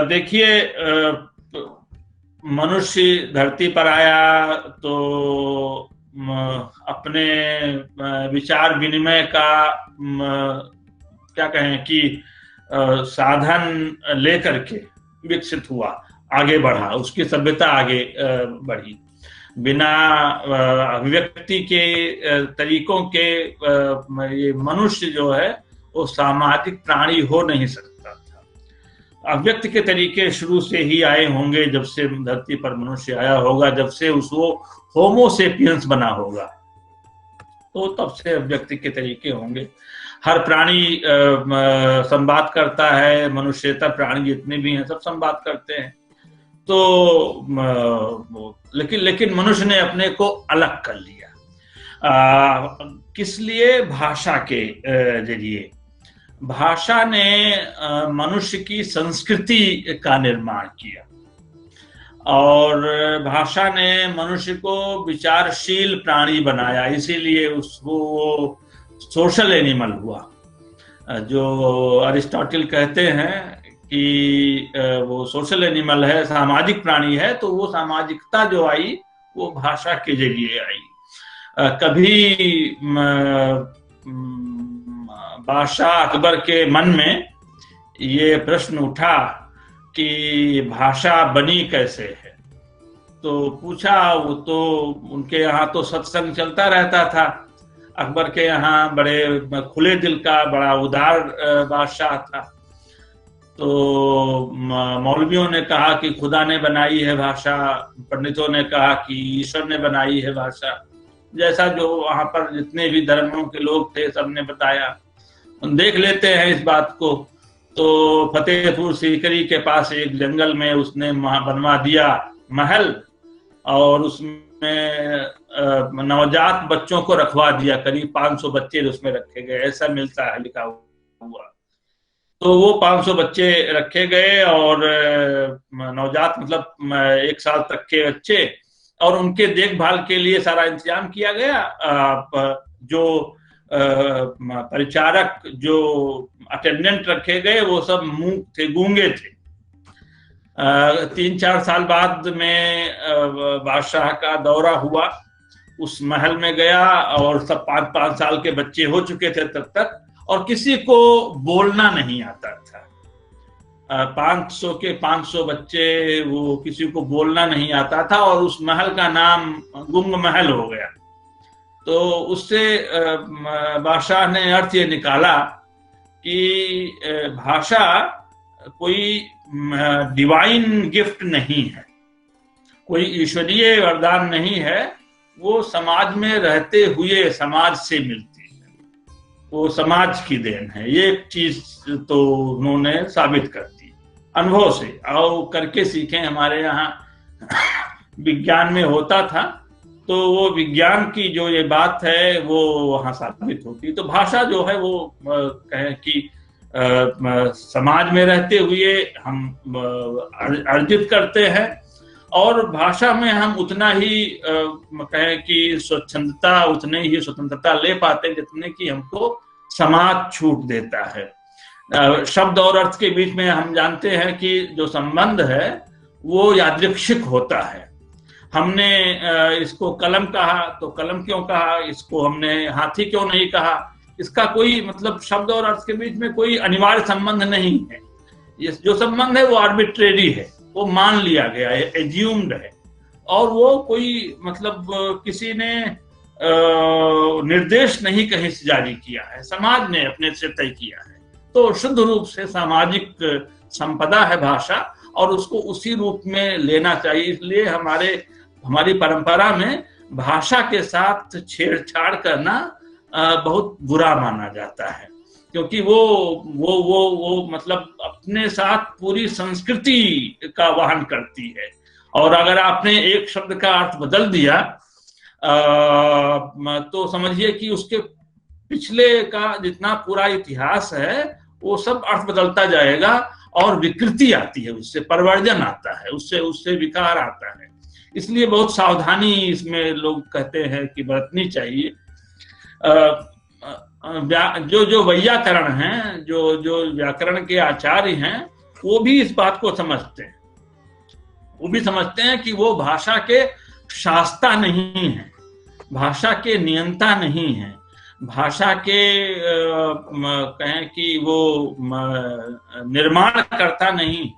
देखिए, मनुष्य धरती पर आया तो अपने विचार विनिमय का क्या कहें कि साधन लेकर के विकसित हुआ, आगे बढ़ा, उसकी सभ्यता आगे बढ़ी। बिना अभिव्यक्ति के तरीकों के ये मनुष्य जो है वो सामाजिक प्राणी हो नहीं सकता था। अभिव्यक्ति के तरीके शुरू से ही आए होंगे, जब से धरती पर मनुष्य आया होगा, जब से उसको होमो सेपियंस बना होगा, तो तब से अभिव्यक्ति के तरीके होंगे। हर प्राणी संवाद करता है, मनुष्यतर प्राणी जितने भी हैं सब संवाद करते हैं। तो लेकिन मनुष्य ने अपने को अलग कर लिया। किस लिए? भाषा के जरिए। भाषा ने मनुष्य की संस्कृति का निर्माण किया और भाषा ने मनुष्य को विचारशील प्राणी बनाया, इसीलिए उसको सोशल एनिमल हुआ। जो अरिस्टोटल कहते हैं कि वो सोशल एनिमल है, सामाजिक प्राणी है, तो वो सामाजिकता जो आई वो भाषा के जरिए आई। कभी बादशाह अकबर के मन में ये प्रश्न उठा कि भाषा बनी कैसे है, तो पूछा। वो तो उनके यहाँ तो सत्संग चलता रहता था, अकबर के यहाँ बड़े खुले दिल का बड़ा उदार बादशाह था। तो मौलवियों ने कहा कि खुदा ने बनाई है भाषा, पंडितों ने कहा कि ईश्वर ने बनाई है भाषा, जैसा जो वहां पर जितने भी धर्मों के लोग थे सबने बताया। देख लेते हैं इस बात को। तो फतेहपुर सीकरी के पास एक जंगल में उसने बनवा दिया महल, और उसमें नवजात बच्चों को रखवा दिया। करीब 500 बच्चे उसमें रखे गए, ऐसा मिलता है, लिखा हुआ। तो वो 500 बच्चे रखे गए, और नवजात मतलब 1 साल तक के बच्चे, और उनके देखभाल के लिए सारा इंतजाम किया गया। जो परिचारक, जो अटेंडेंट रखे गए, वो सब मूक थे, गूंगे थे। 3-4 साल बाद में बादशाह का दौरा हुआ, उस महल में गया, और सब 5-5 साल के बच्चे हो चुके थे तब तक, और किसी को बोलना नहीं आता था। 500 के 500 बच्चे, वो किसी को बोलना नहीं आता था, और उस महल का नाम गुंग महल हो गया। तो उससे बादशाह ने अर्थ ये निकाला कि भाषा कोई डिवाइन गिफ्ट नहीं है, कोई ईश्वरीय वरदान नहीं है, वो समाज में रहते हुए समाज से मिलती है, वो समाज की देन है। ये एक चीज तो उन्होंने साबित कर दी अनुभव से, और करके सीखे। हमारे यहाँ विज्ञान में होता था, तो वो विज्ञान की जो ये बात है वो वहां साबित होती। तो भाषा जो है वो कहें कि समाज में रहते हुए हम अर्जित करते हैं, और भाषा में हम उतना ही कहें कि स्वच्छंदता, उतने ही स्वतंत्रता ले पाते हैं जितने की हमको समाज छूट देता है। शब्द और अर्थ के बीच में हम जानते हैं कि जो संबंध है वो यादृच्छिक होता है। हमने इसको कलम कहा तो कलम क्यों कहा, इसको हमने हाथी क्यों नहीं कहा, इसका कोई मतलब शब्द और अर्थ के बीच में कोई अनिवार्य संबंध नहीं है। ये जो संबंध है वो आर्बिट्रेरी है, वो मान लिया गया है, एज्यूम्ड है, और वो कोई मतलब किसी ने निर्देश नहीं कहीं से जारी किया है, समाज ने अपने से तय किया है। तो शुद्ध रूप से सामाजिक संपदा है भाषा, और उसको उसी रूप में लेना चाहिए। इसलिए हमारी परंपरा में भाषा के साथ छेड़छाड़ करना बहुत बुरा माना जाता है, क्योंकि वो मतलब अपने साथ पूरी संस्कृति का वहन करती है। और अगर आपने एक शब्द का अर्थ बदल दिया तो समझिए कि उसके पिछले का जितना पूरा इतिहास है वो सब अर्थ बदलता जाएगा, और विकृति आती है, उससे परिवर्जन आता है, उससे विकार आता है। इसलिए बहुत सावधानी इसमें लोग कहते हैं कि बरतनी चाहिए। जो वैयाकरण हैं, जो व्याकरण के आचार्य हैं, वो भी इस बात को समझते हैं, वो भी समझते हैं कि वो भाषा के शास्ता नहीं है, भाषा के नियंता नहीं है, भाषा के कहें कि वो निर्माण करता नहीं,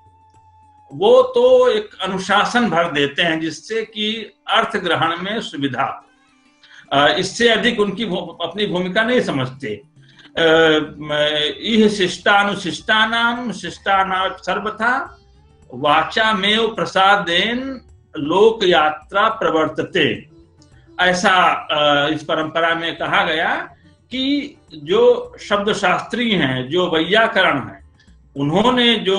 वो तो एक अनुशासन भर देते हैं जिससे कि अर्थ ग्रहण में सुविधा, इससे अधिक उनकी अपनी भूमिका नहीं समझते। इह शिष्टानुशिष्टानाम शिष्टानाम सर्वथा वाचामेव प्रसादेन लोक यात्रा प्रवर्तते। ऐसा इस परंपरा में कहा गया कि जो शब्द शास्त्री हैं, जो वैयाकरण हैं, उन्होंने जो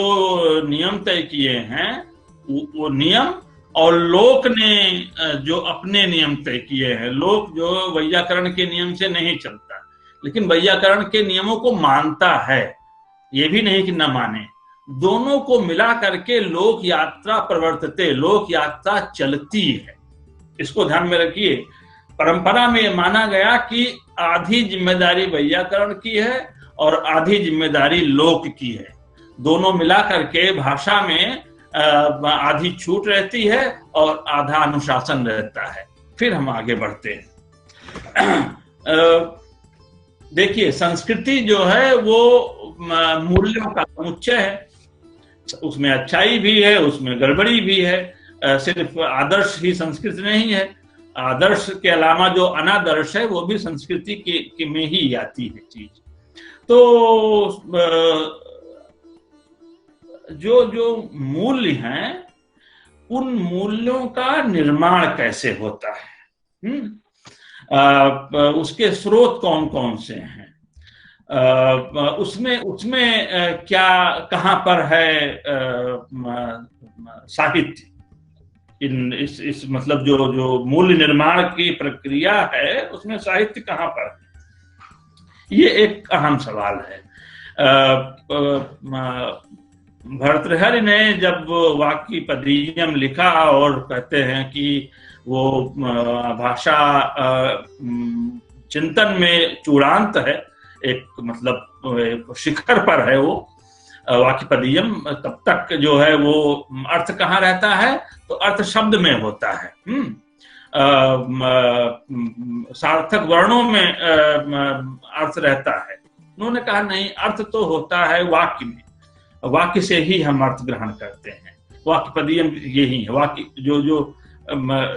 नियम तय किए हैं वो नियम, और लोक ने जो अपने नियम तय किए हैं, लोक जो वैयाकरण के नियम से नहीं चलता लेकिन वैयाकरण के नियमों को मानता है, ये भी नहीं कि न माने, दोनों को मिला करके लोक यात्रा प्रवर्तते, लोक यात्रा चलती है। इसको ध्यान में रखिए। परंपरा में माना गया कि आधी जिम्मेदारी वैयाकरण की है और आधी जिम्मेदारी लोक की है, दोनों मिला करके भाषा में आधी छूट रहती है और आधा अनुशासन रहता है। फिर हम आगे बढ़ते हैं। देखिए, संस्कृति जो है वो मूल्यों का समुच्चय है, उसमें अच्छाई भी है, उसमें गड़बड़ी भी है। सिर्फ आदर्श ही संस्कृति नहीं है, आदर्श के अलावा जो अनादर्श है वो भी संस्कृति के में ही आती है चीज। तो जो मूल्य हैं, उन मूल्यों का निर्माण कैसे होता है, उसके स्रोत कौन कौन से हैं, उसमें क्या कहाँ पर है साहित्य, इस मतलब जो मूल्य निर्माण की प्रक्रिया है उसमें साहित्य कहाँ पर है, ये एक अहम सवाल है। भर्तृहरि ने जब वाक्यपदीयम लिखा और कहते हैं कि वो भाषा चिंतन में चूड़ांत है, एक मतलब शिखर पर है वो वाक्यपदीयम, तब तक जो है वो अर्थ कहाँ रहता है, तो अर्थ शब्द में होता है। सार्थक वर्णों में अर्थ रहता है। उन्होंने कहा नहीं, अर्थ तो होता है वाक्य में, वाक्य से ही हम अर्थ ग्रहण करते हैं, वाक्यपदीयम यही है। वाक्य जो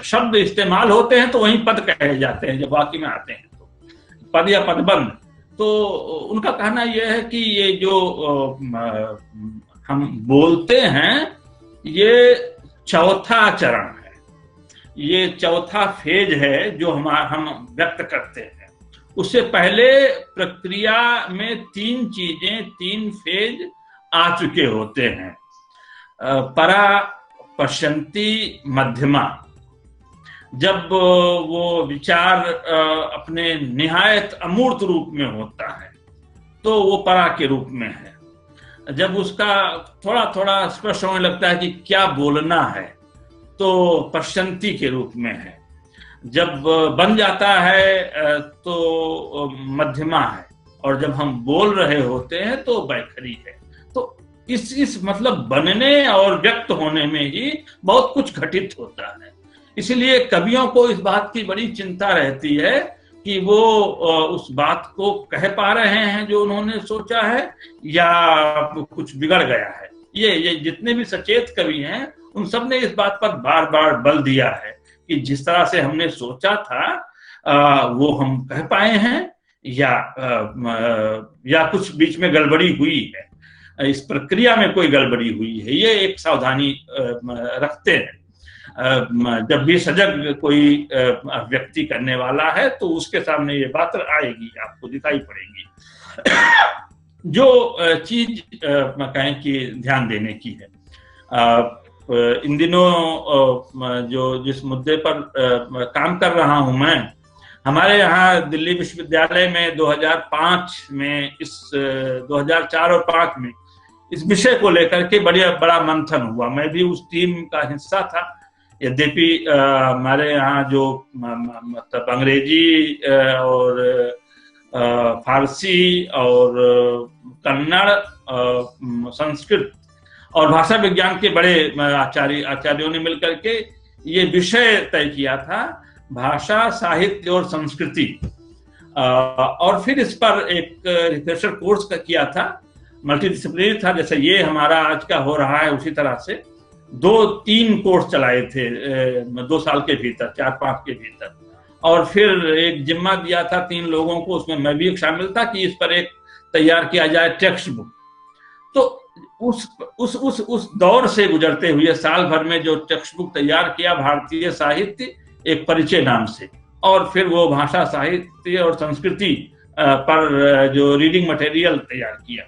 शब्द इस्तेमाल होते हैं तो वहीं पद कहे जाते हैं, जब वाक्य में आते हैं तो पद या पदबंध। तो उनका कहना यह है कि ये जो हम बोलते हैं ये चौथा चरण है, ये चौथा फेज है जो हम व्यक्त करते हैं। उससे पहले प्रक्रिया में तीन चीजें, तीन फेज आ चुके होते हैं, परा, पश्यंती, मध्यमा। जब वो विचार अपने निहायत अमूर्त रूप में होता है तो वो परा के रूप में है। जब उसका थोड़ा थोड़ा स्पष्ट होने लगता है कि क्या बोलना है तो पश्यंती के रूप में है। जब बन जाता है तो मध्यमा है, और जब हम बोल रहे होते हैं तो बैखरी है। तो इस मतलब बनने और व्यक्त होने में ही बहुत कुछ घटित होता है। इसलिए कवियों को इस बात की बड़ी चिंता रहती है कि वो उस बात को कह पा रहे हैं जो उन्होंने सोचा है या कुछ बिगड़ गया है। ये जितने भी सचेत कवि हैं उन सब ने इस बात पर बार बार बल दिया है कि जिस तरह से हमने सोचा था वो हम कह पाए हैं या कुछ बीच में गड़बड़ी हुई है, इस प्रक्रिया में कोई गड़बड़ी हुई है। ये एक सावधानी रखते हैं। जब भी सजग कोई व्यक्ति करने वाला है तो उसके सामने ये बात आएगी, आपको दिखाई पड़ेगी। जो चीज कहें कि ध्यान देने की है, इन दिनों जिस मुद्दे पर काम कर रहा हूं मैं, हमारे यहाँ दिल्ली विश्वविद्यालय में 2005 में 2004 और 5 में इस विषय को लेकर के बड़ा मंथन हुआ। मैं भी उस टीम का हिस्सा था। यद्यपि हमारे यहाँ जो मतलब अंग्रेजी और फारसी और कन्नड़, संस्कृत और भाषा विज्ञान के बड़े आचार्यों ने मिलकर के ये विषय तय किया था, भाषा, साहित्य और संस्कृति। और फिर इस पर एक रिफ्रेशर कोर्स किया था, मल्टीडिसिप्लिनरी था, जैसे ये हमारा आज का हो रहा है उसी तरह से 2-3 कोर्स चलाए थे 2 साल के भीतर, 4-5 के भीतर। और फिर एक जिम्मा दिया था 3 लोगों को, उसमें मैं भी एक शामिल था, कि इस पर एक तैयार किया जाए टेक्स्ट बुक। तो उस दौर से गुजरते हुए साल भर में जो टेक्स्ट बुक तैयार किया, भारतीय साहित्य एक परिचय नाम से, और फिर वो भाषा, साहित्य और संस्कृति पर जो रीडिंग मटेरियल तैयार किया,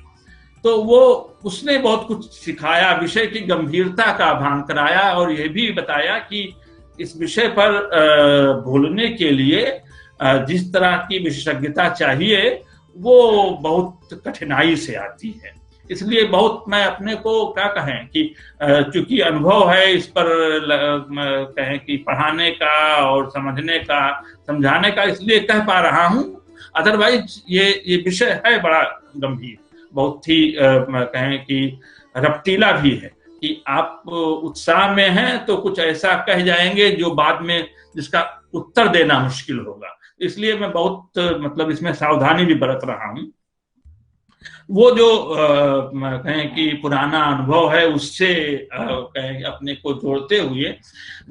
तो वो उसने बहुत कुछ सिखाया, विषय की गंभीरता का भान कराया, और यह भी बताया कि इस विषय पर बोलने के लिए जिस तरह की विशेषज्ञता चाहिए वो बहुत कठिनाई से आती है। इसलिए बहुत मैं अपने को क्या कहें कि चूंकि अनुभव है इस पर कहें कि पढ़ाने का और समझने का, समझाने का, इसलिए कह पा रहा हूं। अदरवाइज ये विषय है बड़ा गंभीर, बहुत ही कहें कि रपटीला भी है, कि आप उत्साह में हैं तो कुछ ऐसा कह जाएंगे जो बाद में जिसका उत्तर देना मुश्किल होगा। इसलिए मैं बहुत मतलब इसमें सावधानी भी बरत रहा हूं। वो जो कहें कि पुराना अनुभव है उससे कहें अपने को जोड़ते हुए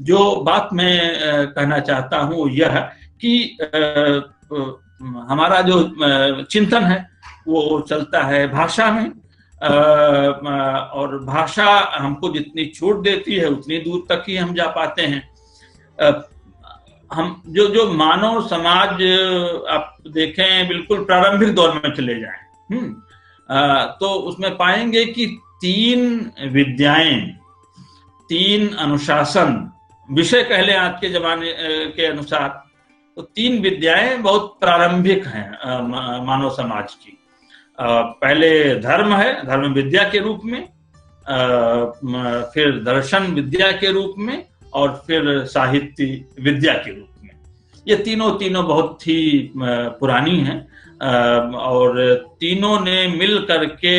जो बात मैं कहना चाहता हूं यह कि हमारा जो चिंतन है वो चलता है भाषा में, और भाषा हमको जितनी छूट देती है उतनी दूर तक ही हम जा पाते हैं। हम जो मानव समाज आप देखें बिल्कुल प्रारंभिक दौर में चले जाएं, तो उसमें पाएंगे कि 3 विद्याएं, 3 अनुशासन, विषय कह लें आज के जमाने के अनुसार, तो 3 विद्याएं बहुत प्रारंभिक हैं मानव समाज की। पहले धर्म है, धर्म विद्या के रूप में, फिर दर्शन विद्या के रूप में, और फिर साहित्य विद्या के रूप में। ये तीनों बहुत ही पुरानी हैं, और तीनों ने मिल करके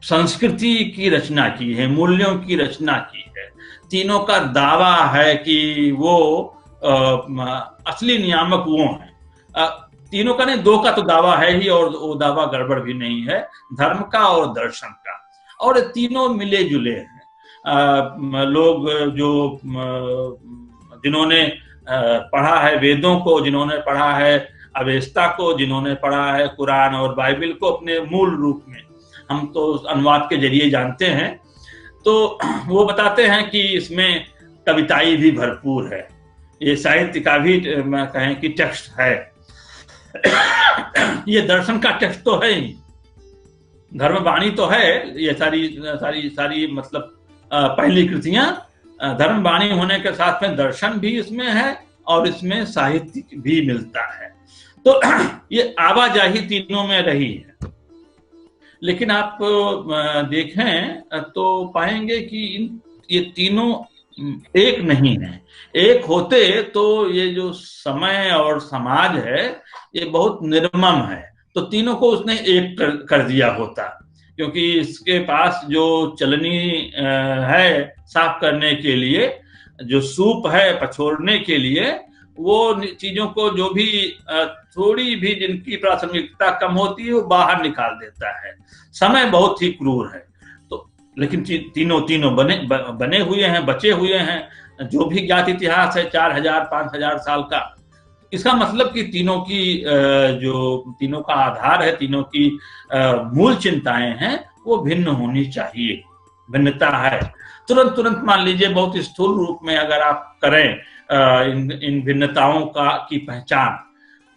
संस्कृति की रचना की है, मूल्यों की रचना की है। तीनों का दावा है कि वो असली नियामक वो हैं। तीनों का नहीं, 2 का तो दावा है ही, और वो दावा गड़बड़ भी नहीं है, धर्म का और दर्शन का। और तीनों मिले जुले हैं। लोग जो जिन्होंने पढ़ा है वेदों को, जिन्होंने पढ़ा है अवेस्ता को, जिन्होंने पढ़ा है कुरान और बाइबिल को अपने मूल रूप में, हम तो अनुवाद के जरिए जानते हैं, तो वो बताते हैं कि इसमें कविताई भी भरपूर है, ये साहित्य का भी कहें कि टेक्स्ट है। ये दर्शन का टेक्स्ट तो है ही, धर्मवाणी तो है, ये सारी मतलब पहली कृतियां धर्मवाणी होने के साथ में दर्शन भी इसमें है, और इसमें साहित्य भी मिलता है। तो ये आवाजाही तीनों में रही है। लेकिन आप देखें तो पाएंगे कि ये तीनों एक नहीं है। एक होते तो ये जो समय और समाज है ये बहुत निर्मम है, तो तीनों को उसने एक कर दिया होता, क्योंकि इसके पास जो चलनी है साफ करने के लिए, जो सूप है पछोड़ने के लिए, वो चीजों को जो भी थोड़ी भी जिनकी प्रासंगिकता कम होती है वो बाहर निकाल देता है। समय बहुत ही क्रूर है। तो लेकिन तीनों बने हुए हैं, बचे हुए हैं। जो भी ज्ञात इतिहास है 4000-5000 साल का, इसका मतलब कि तीनों का आधार है, तीनों की मूल चिंताएं हैं, वो भिन्न होनी चाहिए। भिन्नता है, तुरंत मान लीजिए बहुत स्थूल रूप में अगर आप करें इन भिन्नताओं की पहचान,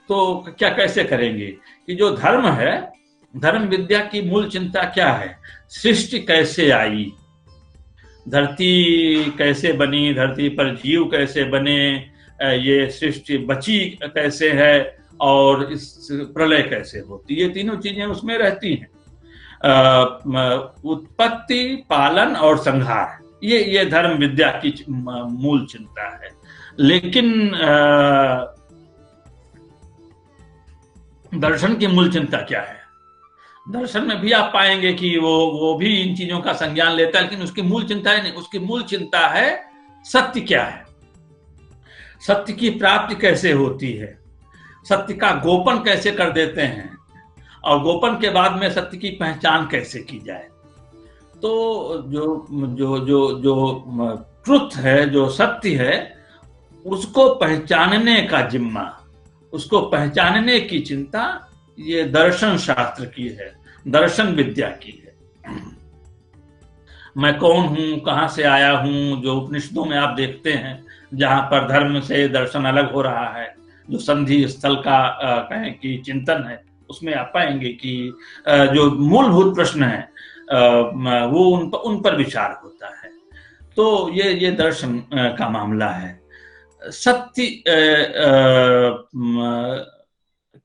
तो क्या कैसे करेंगे कि जो धर्म है, धर्म विद्या की मूल चिंता क्या है? सृष्टि कैसे आई, धरती कैसे बनी, धरती पर जीव कैसे बने, ये सृष्टि बची कैसे है, और इस प्रलय कैसे होती, ये तीनों चीजें उसमें रहती हैं। उत्पत्ति, पालन और संहार, ये धर्म विद्या की मूल चिंता है। लेकिन दर्शन की मूल चिंता क्या है? दर्शन में भी आप पाएंगे कि वो भी इन चीजों का संज्ञान लेता है, लेकिन उसकी मूल चिंता है नहीं, उसकी मूल चिंता है सत्य क्या है, सत्य की प्राप्ति कैसे होती है, सत्य का गोपन कैसे कर देते हैं, और गोपन के बाद में सत्य की पहचान कैसे की जाए। तो जो जो जो जो ट्रुथ है, जो सत्य है, उसको पहचानने का जिम्मा, उसको पहचानने की चिंता ये दर्शन शास्त्र की है, दर्शन विद्या की है। मैं कौन हूं, कहां से आया हूं, जो उपनिषदों में आप देखते हैं जहां पर धर्म से दर्शन अलग हो रहा है, जो संधि स्थल का कहें कि चिंतन है, उसमें आप पाएंगे कि जो मूलभूत प्रश्न है वो उन पर विचार होता है। तो ये दर्शन का मामला है। सत्य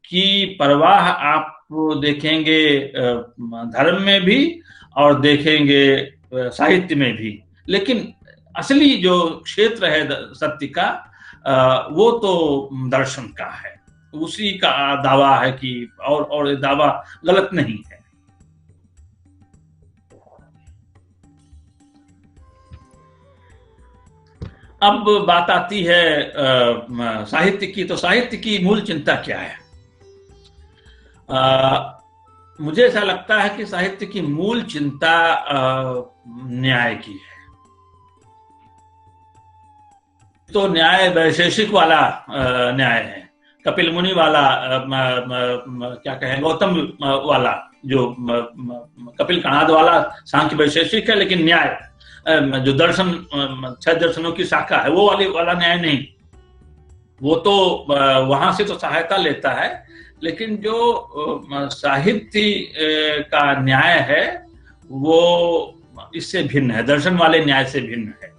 की परवाह आप देखेंगे धर्म में भी और देखेंगे साहित्य में भी, लेकिन असली जो क्षेत्र है सत्य का वो तो दर्शन का है, उसी का दावा है कि और दावा गलत नहीं है। अब बात आती है साहित्य की। तो साहित्य की मूल चिंता क्या है? मुझे ऐसा लगता है कि साहित्य की मूल चिंता न्याय की है। तो न्याय वैशेषिक वाला न्याय है, कपिल मुनि वाला, क्या कहें, गौतम वाला, जो कपिल कणाद वाला सांख्य वैशेषिक है, लेकिन न्याय जो दर्शन 6 दर्शनों की शाखा है वो वाला न्याय नहीं। वो तो वहां से तो सहायता लेता है, लेकिन जो साहित्य का न्याय है वो इससे भिन्न है, दर्शन वाले न्याय से भिन्न है।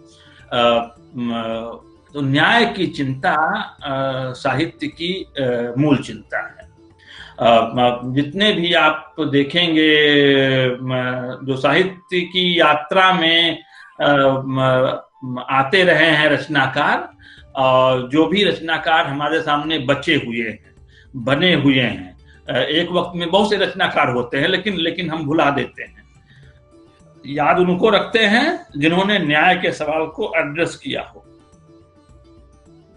तो न्याय की चिंता साहित्य की मूल चिंता है। जितने भी आप देखेंगे जो साहित्य की यात्रा में आते रहे हैं रचनाकार, और जो भी रचनाकार हमारे सामने बचे हुए हैं, बने हुए हैं, एक वक्त में बहुत से रचनाकार होते हैं, लेकिन हम भुला देते हैं। याद उनको रखते हैं जिन्होंने न्याय के सवाल को एड्रेस किया हो,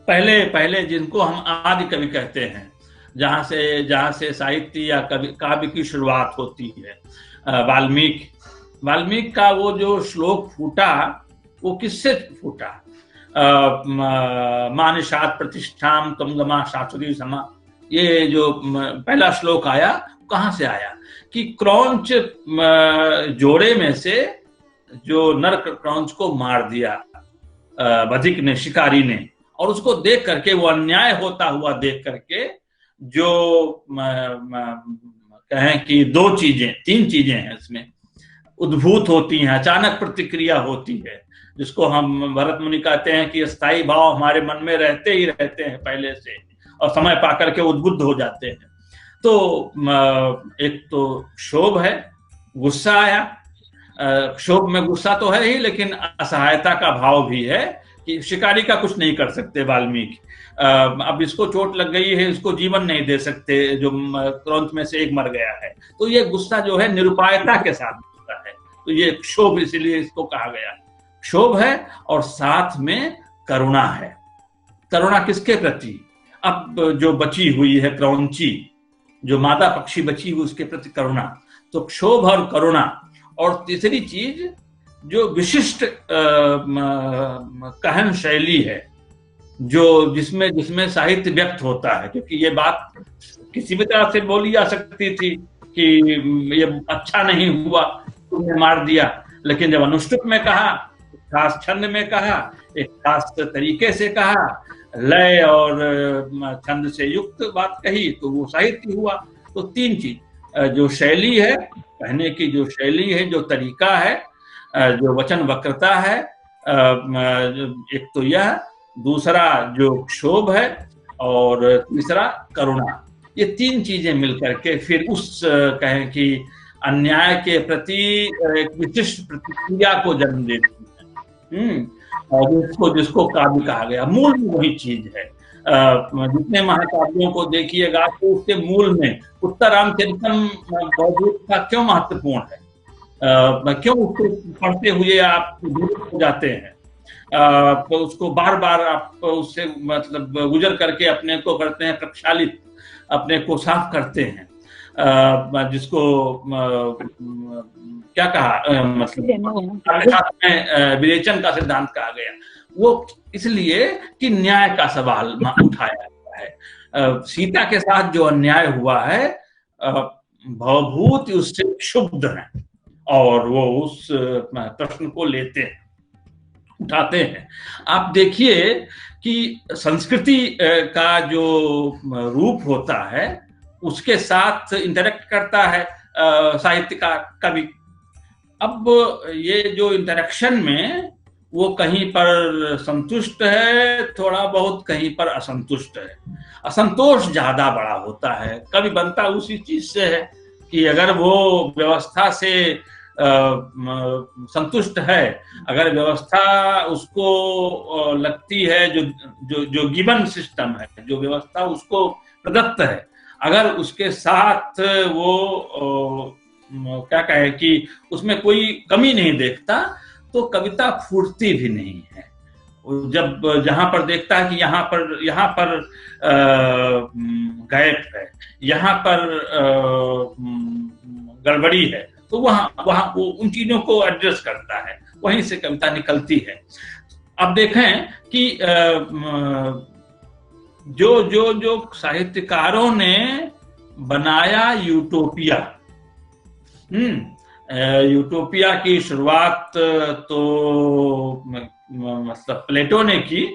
पहले जिनको हम आदि कवि कहते हैं, जहां से साहित्य या काव्य की शुरुआत होती है। वाल्मीकि का वो जो श्लोक फूटा, वो किससे फूटा? मानिषात् प्रतिष्ठाम तम गमा शाश्वती समा, ये जो पहला श्लोक आया, कहां से आया? कि क्रौंच जोड़े में से जो नर क्रौंच को मार दिया बधिक ने, शिकारी ने, और उसको देख करके, वो अन्याय होता हुआ देख करके, जो कहें कि 3 चीजें हैं इसमें उद्भूत होती हैं, अचानक प्रतिक्रिया होती है, जिसको हम भरत मुनि कहते हैं कि स्थायी भाव हमारे मन में रहते ही रहते हैं पहले से, और समय पाकर के उद्बुद्ध हो जाते हैं। तो एक तो क्षोभ है, गुस्सा आया। क्षोभ में गुस्सा तो है ही, लेकिन असहायता का भाव भी है कि शिकारी का कुछ नहीं कर सकते वाल्मीकि, अब इसको चोट लग गई है, इसको जीवन नहीं दे सकते, जो क्रौंच में से एक मर गया है। तो ये गुस्सा जो है निरुपायता के साथ होता है, तो ये क्षोभ, इसीलिए इसको कहा गया क्षोभ है। और साथ में करुणा है। करुणा किसके प्रति? अब जो बची हुई है क्रौंची, जो मादा पक्षी बची हुई, उसके प्रति करुणा। तो क्षोभ और करुणा। और तीसरी चीज जो विशिष्ट कहन शैली है, जो जिसमें साहित्य व्यक्त होता है, क्योंकि ये बात किसी भी तरह से बोली जा सकती थी कि ये अच्छा नहीं हुआ, तुमने मार दिया, लेकिन जब अनुष्टुप में कहा, खास छंद में कहा, एक खास तरीके से कहा, लय और छंद से युक्त बात कही, तो वो साहित्य हुआ। तो 3 चीज, जो शैली है, कहने की जो शैली है, जो तरीका है, जो वचन वक्रता है, एक तो यह, दूसरा जो क्षोभ है, और तीसरा करुणा। ये 3 चीजें मिलकर के फिर उस कहें कि अन्याय के प्रति एक विशिष्ट प्रतिक्रिया को जन्म देती है। और जिसको काव्य कहा गया, मूल वही चीज है। जितने महाकाव्यों को देखिएगा तो उसके मूल में उत्तरामचरितम बौद्धिक का क्यों महत्वपूर्ण है, क्यों उसको पढ़ते हुए आप विचलित हो जाते हैं, तो उसको बार बार आप उससे मतलब गुजर करके अपने को करते हैं प्रक्षालित, अपने को साफ करते हैं, जिसको क्या कहा मतलब विवेचन का सिद्धांत कहा गया, वो इसलिए कि न्याय का सवाल उठाया गया है। सीता के साथ जो अन्याय हुआ है भवभूति उससे क्षुब्ध है और वो उस प्रश्न को लेते हैं, उठाते हैं। आप देखिए कि संस्कृति का जो रूप होता है उसके साथ इंटरेक्ट करता है साहित्यकार कवि। अब ये जो इंटरेक्शन में वो कहीं पर संतुष्ट है, थोड़ा बहुत कहीं पर असंतुष्ट है, असंतोष ज्यादा बड़ा होता है। कवि बनता उसी चीज से है कि अगर वो व्यवस्था से संतुष्ट है, अगर व्यवस्था उसको लगती है जो जो जो गिवन सिस्टम है, जो व्यवस्था उसको प्रदत्त है, अगर उसके साथ वो क्या कहे कि उसमें कोई कमी नहीं देखता तो कविता फूटती भी नहीं है। जब जहां पर देखता है कि यहाँ पर गैप है, यहाँ पर गड़बड़ी है, तो वहां वो उन चीजों को एड्रेस करता है, वहीं से कविता निकलती है। अब देखें कि जो साहित्यकारों ने बनाया यूटोपिया, यूटोपिया की शुरुआत तो मतलब प्लेटो ने की,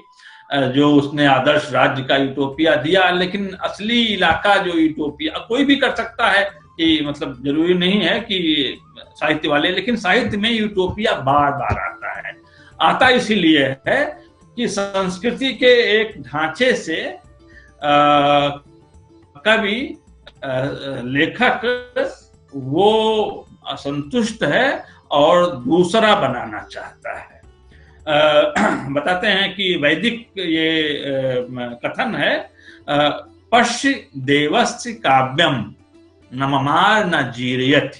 जो उसने आदर्श राज्य का यूटोपिया दिया, लेकिन असली इलाका जो यूटोपिया कोई भी कर सकता है कि मतलब जरूरी नहीं है कि साहित्य वाले, लेकिन साहित्य में यूटोपिया बार बार आता इसीलिए है कि संस्कृति के एक ढांचे से कवि लेखक वो असंतुष्ट है और दूसरा बनाना चाहता है। बताते हैं कि वैदिक ये कथन है, पश्य देवस्य काव्यम न ममार न जीरयत।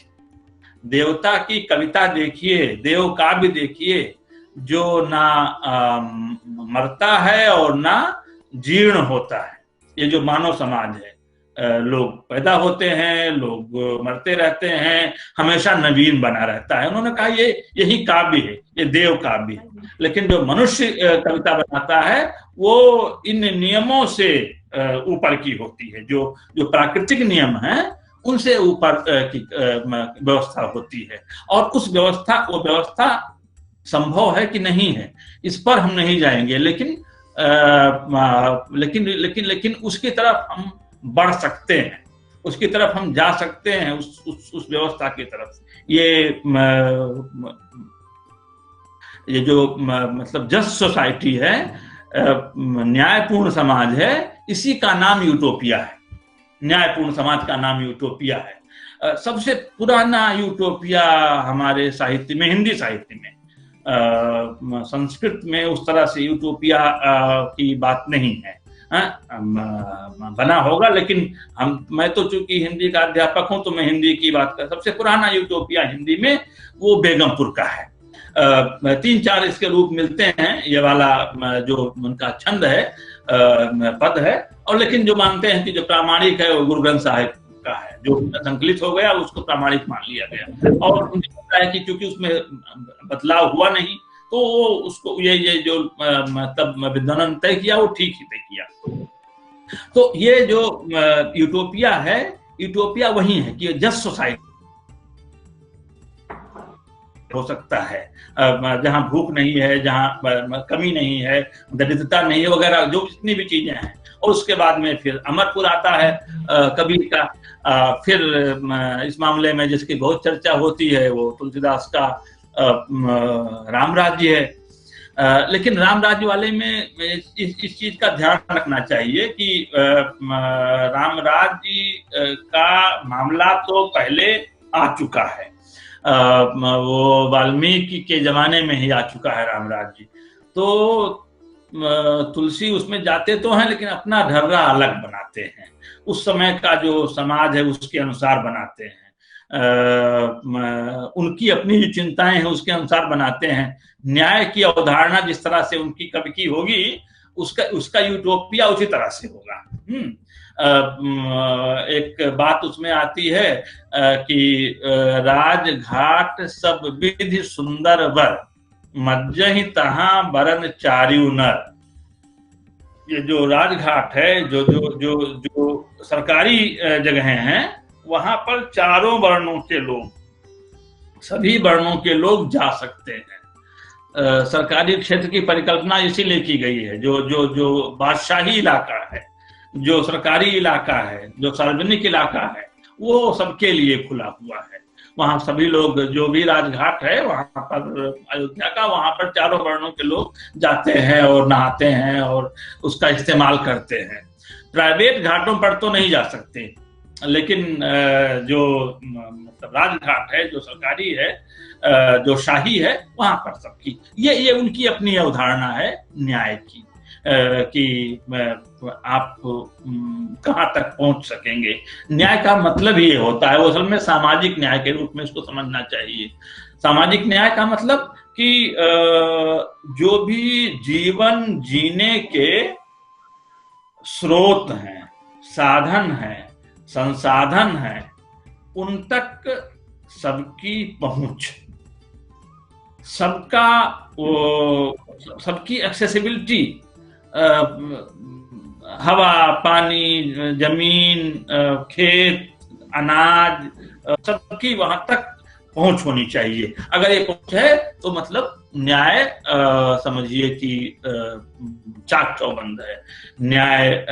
देवता की कविता देखिए, देव काव्य देखिए, जो ना मरता है और ना जीर्ण होता है। ये जो मानव समाज है, लोग पैदा होते हैं, लोग मरते रहते हैं, हमेशा नवीन बना रहता है। उन्होंने कहा यही काव्य है, ये देव काव्य है। लेकिन जो मनुष्य कविता बनाता है वो इन नियमों से ऊपर की होती है, जो प्राकृतिक नियम हैं उनसे ऊपर की व्यवस्था होती है। और उस वो व्यवस्था संभव है कि नहीं है, इस पर हम नहीं जाएंगे, लेकिन उसकी तरफ हम बढ़ सकते हैं, उसकी तरफ हम जा सकते हैं, उस व्यवस्था की तरफ। ये जो मतलब जस्ट सोसाइटी है, न्यायपूर्ण समाज है, इसी का नाम यूटोपिया है। न्यायपूर्ण समाज का नाम यूटोपिया है। सबसे पुराना यूटोपिया हमारे साहित्य में, हिंदी साहित्य में, संस्कृत में उस तरह से यूटोपिया की बात नहीं है। बना होगा, लेकिन मैं तो चूंकि हिंदी का अध्यापक हूं तो मैं हिंदी की बात कर। सबसे पुराना यूटोपिया हिंदी में वो बेगमपुर का है। 3-4 इसके रूप मिलते हैं। ये वाला जो उनका छंद है, पद है, और लेकिन जो मानते हैं कि जो प्रामाणिक है वो गुरु ग्रंथ साहिब का है, जो संकलित हो गया उसको प्रामाणिक मान लिया गया। और मुझे लगता है कि चूंकि उसमें बदलाव हुआ नहीं तो उसको ये जो मतलब विद्वान तय किया वो ठीक ही तय किया। तो ये जो यूटोपिया है, यूटोपिया वही है कि जस्ट सोसाइटी हो सकता है, जहां भूख नहीं है, जहां कमी नहीं है, दरिद्रता नहीं है, वगैरह जो जितनी भी चीजें हैं। और उसके बाद में फिर अमरपुर आता है कबीर का। फिर इस मामले में जिसकी बहुत चर्चा होती है वो तुलसीदास का राम राज्य है। लेकिन राम राज्य वाले में इस चीज का ध्यान रखना चाहिए कि राम राज्य का मामला तो पहले आ चुका है, वो वाल्मीकि के जमाने में ही आ चुका है राम राज्य। तो तुलसी उसमें जाते तो हैं लेकिन अपना ढर्रा अलग बनाते हैं, उस समय का जो समाज है उसके अनुसार बनाते हैं, उनकी अपनी जो चिंताएं हैं उसके अनुसार बनाते हैं। न्याय की अवधारणा जिस तरह से उनकी कवि की होगी, उसका उसका यूटोपिया उसी तरह से होगा। एक बात उसमें आती है कि राजघाट सब विधि सुंदर वर, मज्जहि तहां बरन चारिउ नर। ये जो राजघाट है, जो जो जो जो सरकारी जगहें हैं, वहां पर चारों वर्णों के लोग, सभी वर्णों के लोग जा सकते हैं। सरकारी क्षेत्र की परिकल्पना इसीलिए की गई है, जो जो जो बादशाही इलाका है, जो सरकारी इलाका है, जो सार्वजनिक इलाका है, वो सबके लिए खुला हुआ है। वहां सभी लोग, जो भी राजघाट है वहां पर अयोध्या का, वहां पर चारों वर्णों के लोग जाते हैं और नहाते हैं और उसका इस्तेमाल करते हैं। प्राइवेट घाटों पर तो नहीं जा सकते, लेकिन जो मतलब राजघाट है, जो सरकारी है, जो शाही है, वहां पर सबकी, ये उनकी अपनी अवधारणा है न्याय की, कि आप कहाँ तक पहुंच सकेंगे। न्याय का मतलब ये होता है, वो असल में सामाजिक न्याय के रूप में इसको समझना चाहिए। सामाजिक न्याय का मतलब कि जो भी जीवन जीने के स्रोत हैं, साधन हैं, संसाधन हैं, उन तक सबकी पहुंच, सबका सबकी एक्सेसिबिलिटी, हवा, पानी, जमीन, खेत, अनाज, सबकी वहां तक पहुंच होनी चाहिए। अगर ये पहुंच है तो मतलब न्याय समझिए कि चाक चौबंद है, न्याय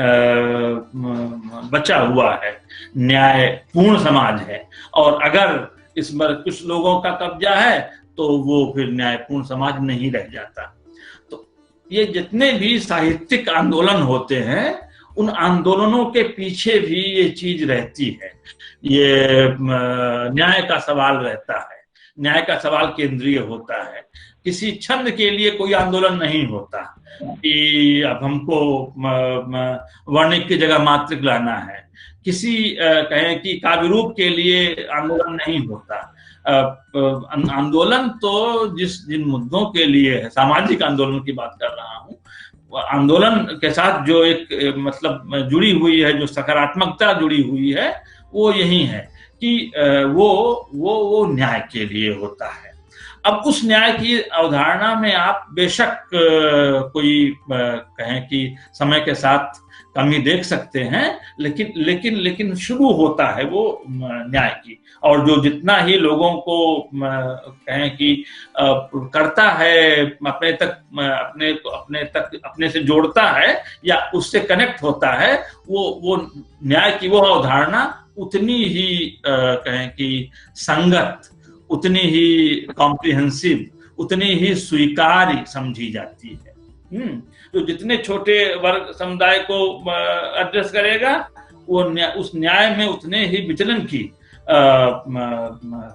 बचा हुआ है, न्याय पूर्ण समाज है। और अगर इस पर कुछ लोगों का कब्जा है तो वो फिर न्यायपूर्ण समाज नहीं रह जाता। तो ये जितने भी साहित्यिक आंदोलन होते हैं, उन आंदोलनों के पीछे भी ये चीज रहती है, ये न्याय का सवाल रहता है, न्याय का सवाल केंद्रीय होता है। किसी छंद के लिए कोई आंदोलन नहीं होता कि अब हमको वर्णिक की जगह मात्रिक लाना है, किसी कहें कि काव्य रूप के लिए आंदोलन नहीं होता। आंदोलन तो जिन मुद्दों के लिए है, सामाजिक आंदोलन की बात कर रहा हूँ, आंदोलन के साथ जो एक मतलब जुड़ी हुई है, जो सकारात्मकता जुड़ी हुई है, वो यही है कि वो न्याय के लिए होता है। अब उस न्याय की अवधारणा में आप बेशक कोई कहें कि समय के साथ कमी देख सकते हैं, लेकिन शुरू होता है वो न्याय की। और जो जितना ही लोगों को कहें कि करता है, अपने से जोड़ता है या उससे कनेक्ट होता है, वो न्याय की वो अवधारणा उतनी ही कहें कि संगत, उतनी ही कॉम्प्रिहेंसिव, उतनी ही स्वीकार्य समझी जाती है। तो जितने छोटे वर्ग समुदाय को एड्रेस करेगा, वो उस न्याय में उतने ही विचलन की,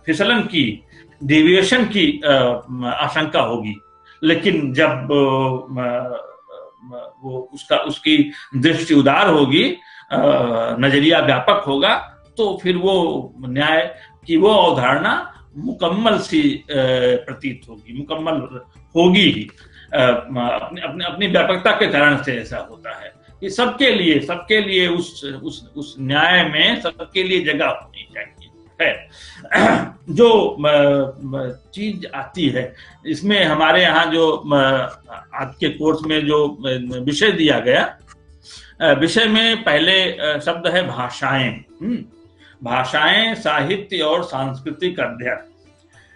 फिसलन की, डेविएशन की आशंका होगी। लेकिन जब वो उसकी दृष्टि उदार होगी, नजरिया व्यापक होगा, तो फिर वो न्याय की वो अवधारणा मुकम्मल सी प्रतीत होगी, मुकम्मल होगी ही। अपनी व्यापकता के कारण से ऐसा होता है कि सबके लिए उस न्याय में सबके लिए जगह होनी चाहिए है। जो चीज आती है इसमें, हमारे यहाँ जो आज के कोर्स में जो विषय दिया गया, विषय में पहले शब्द है भाषाएं। भाषाएं, साहित्य और सांस्कृतिक अध्ययन।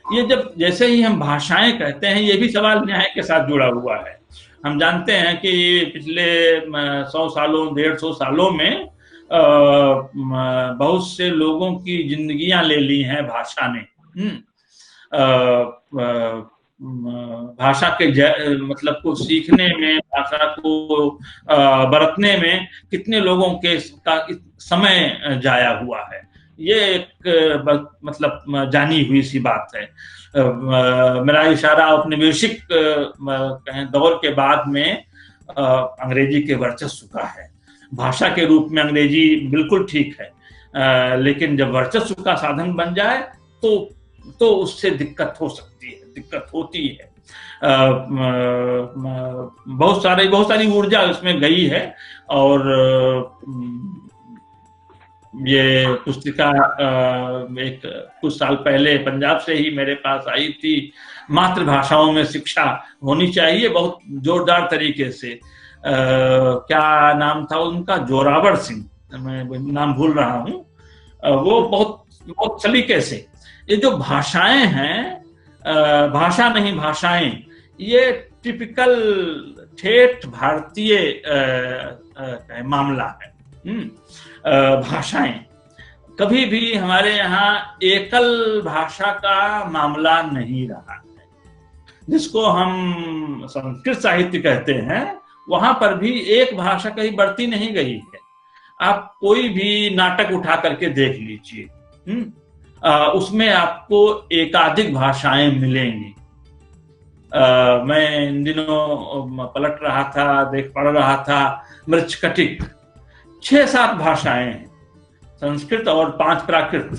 ये जब जैसे ही हम भाषाएं कहते हैं, ये भी सवाल न्याय के साथ जुड़ा हुआ है। हम जानते हैं कि पिछले 100 सालों, 150 सालों में बहुत से लोगों की जिंदगियां ले ली हैं भाषा ने। भाषा के मतलब को सीखने में, भाषा को बरतने में कितने लोगों के समय जाया हुआ है, ये एक मतलब जानी हुई सी बात है। मेरा इशारा औपनिवेशिक कहें दौर के बाद में अंग्रेजी के वर्चस्व का है। भाषा के रूप में अंग्रेजी बिल्कुल ठीक है, लेकिन जब वर्चस्व का साधन बन जाए तो उससे दिक्कत हो सकती है, दिक्कत होती है। बहुत सारी ऊर्जा उसमें गई है। और ये पुस्तिका एक कुछ साल पहले पंजाब से ही मेरे पास आई थी, मातृभाषाओं में शिक्षा होनी चाहिए, बहुत जोरदार तरीके से। क्या नाम था उनका, जोरावर सिंह, मैं नाम भूल रहा हूँ। वो बहुत सलीके से ये जो भाषाएं हैं, भाषा नहीं भाषाएं, ये टिपिकल ठेठ भारतीय मामला है। भाषाएं कभी भी हमारे यहाँ एकल भाषा का मामला नहीं रहा है। जिसको हम संस्कृत साहित्य कहते हैं, वहां पर भी एक भाषा कहीं बढ़ती नहीं गई है। आप कोई भी नाटक उठा करके देख लीजिए, उसमें आपको एकाधिक भाषाएं मिलेंगी। मैं इन दिनों पलट रहा था, पढ़ रहा था मृच्छकटिक, 6-7 भाषाएं हैं, संस्कृत और 5 प्राकृत।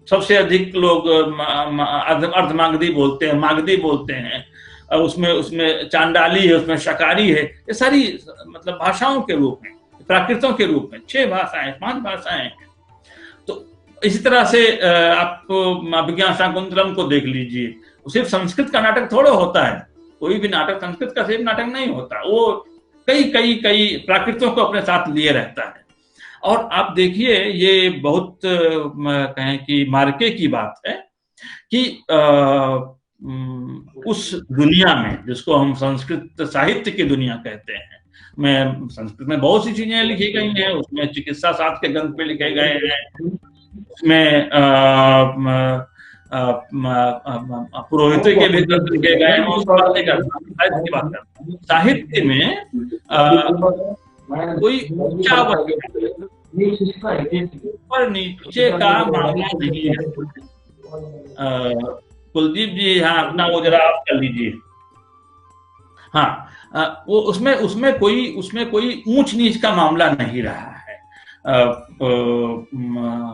सबसे अधिक लोग अर्धमागधी बोलते हैं, मागधी बोलते हैं, उसमें चांडाली है, उसमें शकारी है। ये सारी मतलब भाषाओं के रूप में, प्राकृतों के रूप में 6 भाषाएं, 5 भाषाएं हैं। तो इसी तरह से आप अभिज्ञान शाकुंतलम को देख लीजिए, सिर्फ संस्कृत का नाटक थोड़ा होता है, कोई भी नाटक संस्कृत का सिर्फ नाटक नहीं होता, वो कई प्राकृतों को अपने साथ लिए रहता है। और आप देखिए, ये बहुत कहें कि मार्के की बात है कि उस दुनिया में जिसको हम संस्कृत साहित्य की दुनिया कहते हैं, में संस्कृत में बहुत सी चीजें लिखी गई हैं, उसमें चिकित्सा शास्त्र के ग्रंथ पे लिखे गए हैं, उसमें पुरोहित के भी ग्रंथ लिखे गए हैं, उस बात नहीं करता, साहित्य की बात करता। साहित्य में कोई ऊंचा ऊपर नीचे का मामला नहीं है। कुलदीप जी, हाँ अपना वो जरा आप कर लीजिए। हाँ, वो उसमें कोई ऊंच नीच का मामला नहीं रहा है